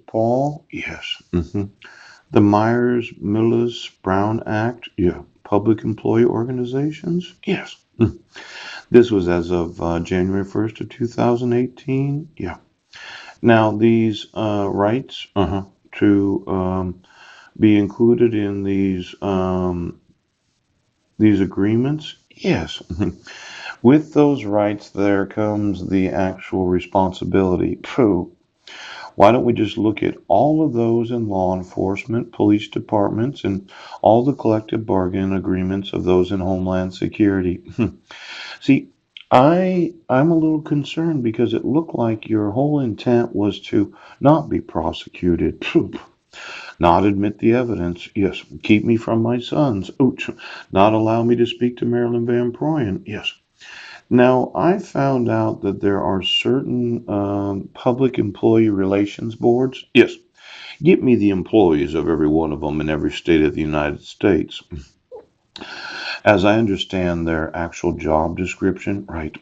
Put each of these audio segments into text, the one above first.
Paul, yes. The Myers Millis Brown Act, yeah. Public employee organizations, yes. This was as of January 1st of 2018, yeah. Now these rights to be included in these agreements, yes. With those rights, there comes the actual responsibility. Phew. Why don't we just look at all of those in law enforcement, police departments, and all the collective bargain agreements of those in Homeland Security? See, I'm a little concerned because it looked like your whole intent was to not be prosecuted. Phew. Not admit the evidence. Yes, keep me from my sons. Ouch. Not allow me to speak to Marilyn Van Proyen. Yes. Now, I found out that there are certain public employee relations boards. Yes, get me the employees of every one of them in every state of the United States. As I understand their actual job description, right,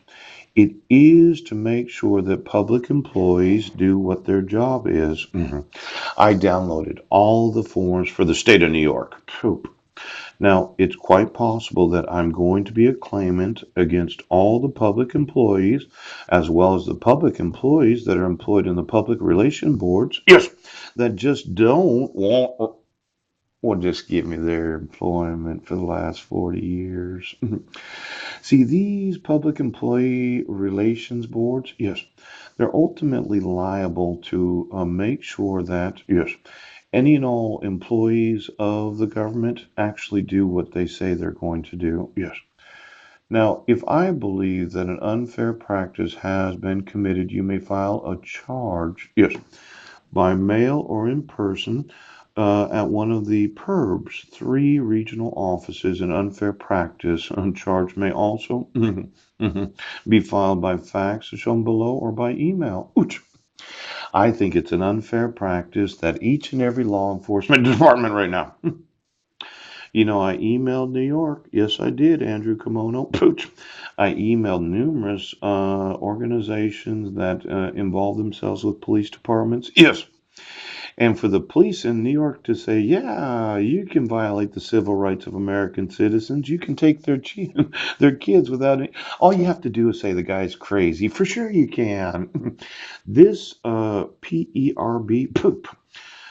it is to make sure that public employees do what their job is. I downloaded all the forms for the state of New York. Poop. Now, it's quite possible that I'm going to be a claimant against all the public employees, as well as the public employees that are employed in the public relation boards. Yes, that just don't want or just give me their employment for the last 40 years. See, these public employee relations boards, yes, they're ultimately liable to make sure that, yes, any and all employees of the government actually do what they say they're going to do. Yes. Now, if I believe that an unfair practice has been committed, you may file a charge, yes, by mail or in person at one of the PERB's three regional offices. An unfair practice charge may also be filed by fax as shown below or by email. Ouch. I think it's an unfair practice that each and every law enforcement department right now. I emailed New York. Yes, I did, Andrew Kimono. Pooch. I emailed numerous organizations that involve themselves with police departments. Yes. And for the police in New York to say, yeah, you can violate the civil rights of American citizens. You can take their kids without any. All you have to do is say the guy's crazy. For sure you can. This PERB, poop.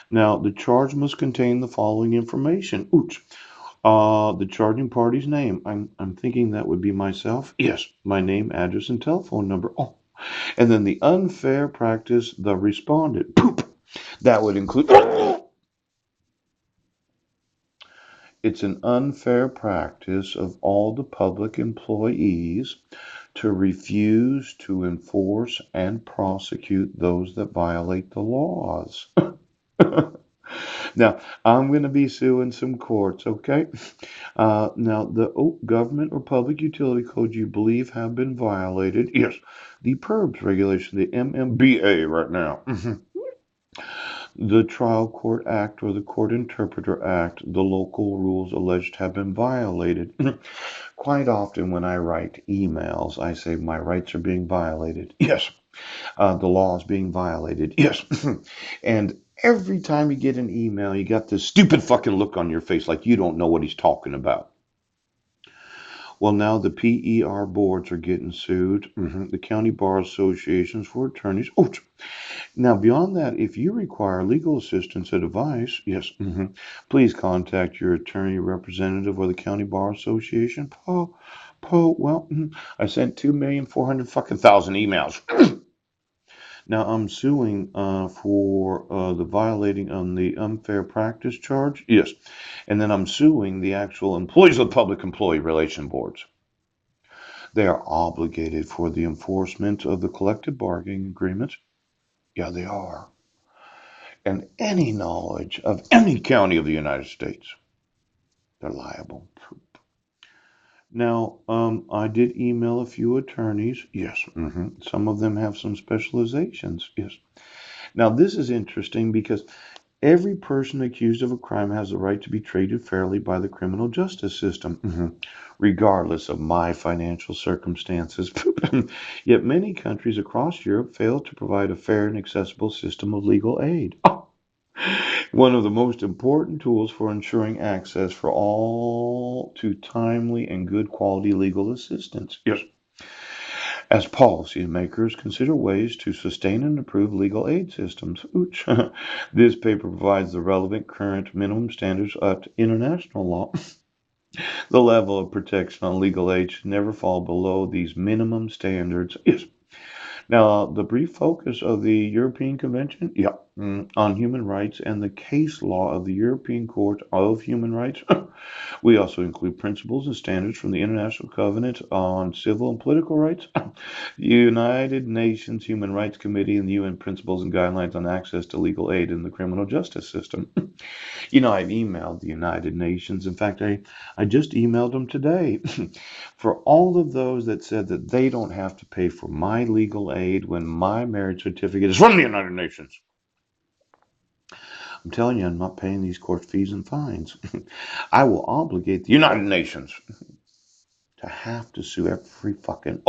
Now, the charge must contain the following information. Ooch. The charging party's name. I'm thinking that would be myself. Yes, my name, address, and telephone number. Oh, and then the unfair practice, the respondent. Poop. That would include. It's an unfair practice of all the public employees to refuse to enforce and prosecute those that violate the laws. Now, I'm going to be suing some courts, okay? Now, the government or public utility code you believe have been violated. Yes, the PERBS regulation, the MMBA right now. The Trial Court Act or the Court Interpreter Act, the local rules alleged have been violated. Quite often when I write emails, I say my rights are being violated. Yes. The law is being violated. Yes. And every time you get an email, you got this stupid fucking look on your face like you don't know what he's talking about. Well, now the PER boards are getting sued, the county bar associations for attorneys. Oh, now beyond that, if you require legal assistance and advice, yes, please contact your attorney representative or the county bar association. Well, I sent 2,400,000 fucking thousand emails. Now I'm suing for the violating on the unfair practice charge. Yes. And then I'm suing the actual employees of the public employee relation boards. They are obligated for the enforcement of the collective bargaining agreement. Yeah, they are. And any knowledge of any county of the United States, they're liable. Now, I did email a few attorneys. Yes. Some of them have some specializations. Yes. Now, this is interesting because Every person accused of a crime has the right to be treated fairly by the criminal justice system, regardless of my financial circumstances. Yet many countries across Europe fail to provide a fair and accessible system of legal aid. One of the most important tools for ensuring access for all to timely and good quality legal assistance. Yes. As policymakers consider ways to sustain and improve legal aid systems, this paper provides the relevant current minimum standards of international law. The level of protection on legal aid should never fall below these minimum standards. Yes. Now, the brief focus of the European Convention, on human rights and the case law of the European Court of Human Rights. We also include principles and standards from the International Covenant on Civil and Political Rights, the United Nations Human Rights Committee, and the UN Principles and Guidelines on Access to Legal Aid in the Criminal Justice System. I've emailed the United Nations. In fact, I just emailed them today. For all of those that said that they don't have to pay for my legal aid when my marriage certificate is from the United Nations. I'm telling you, I'm not paying these court fees and fines. I will obligate the United Nations to have to sue every fucking